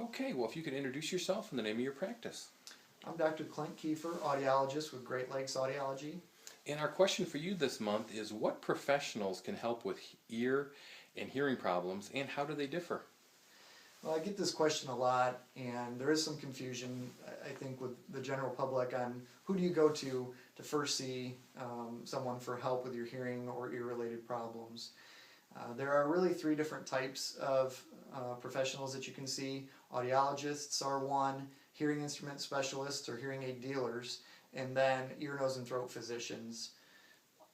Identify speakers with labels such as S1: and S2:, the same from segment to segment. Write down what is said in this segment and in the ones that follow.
S1: Okay, well, if you could introduce yourself and the name of your practice.
S2: I'm Dr. Clint Keifer, audiologist with Great Lakes Audiology.
S1: And our question for you this month is, what professionals can help with ear and hearing problems, and how do they differ?
S2: Well, I get this question a lot, and there is some confusion, I think, with the general public on who do you go to first see someone for help with your hearing or ear-related problems. There are really three different types of professionals that you can see. Audiologists are one, hearing instrument specialists or hearing aid dealers, and then ear, nose, and throat physicians.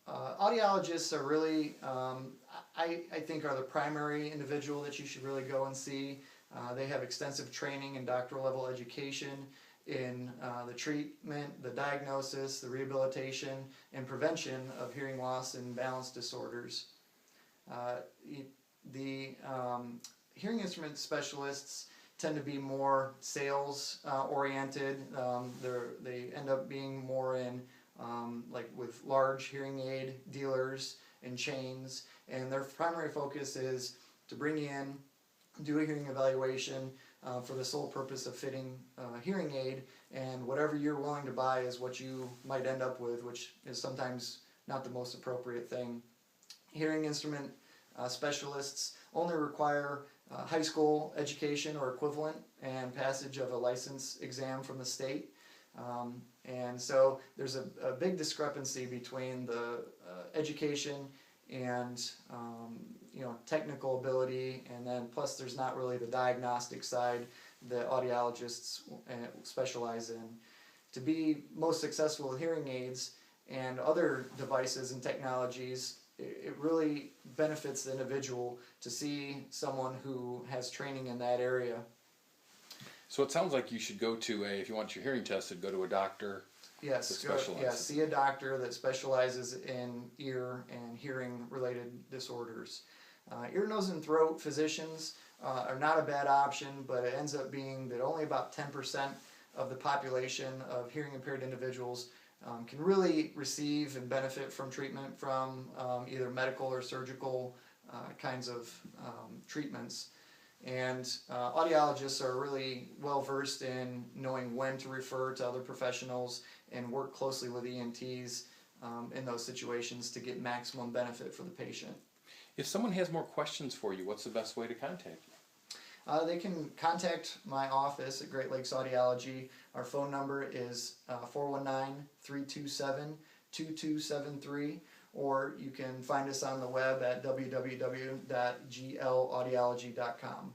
S2: Audiologists are really, I think, are the primary individual that you should really go and see. They have extensive training and doctoral level education in the treatment, the diagnosis, the rehabilitation, and prevention of hearing loss and balance disorders. The hearing instrument specialists tend to be more sales oriented. They end up being more in like with large hearing aid dealers and chains, and their primary focus is to bring you in, do a hearing evaluation for the sole purpose of fitting a hearing aid, and whatever you're willing to buy is what you might end up with, which is sometimes not the most appropriate thing. Hearing instrument specialists only require high school education or equivalent and passage of a license exam from the state. And so there's a big discrepancy between the education and technical ability, and then plus there's not really the diagnostic side that audiologists specialize in. To be most successful with hearing aids and other devices and technologies, it really benefits the individual to see someone who has training in that area.
S1: So it sounds like you should go to if you want your hearing tested, go to a doctor.
S2: Yes, see a doctor that specializes in ear and hearing related disorders. Ear, nose, and throat physicians are not a bad option, but it ends up being that only about 10% of the population of hearing impaired individuals can really receive and benefit from treatment from either medical or surgical kinds of treatments. And audiologists are really well versed in knowing when to refer to other professionals and work closely with ENTs in those situations to get maximum benefit for the patient.
S1: If someone has more questions for you, what's the best way to contact you?
S2: They can contact my office at Great Lakes Audiology. Our phone number is 419-327-2273, or you can find us on the web at www.glaudiology.com.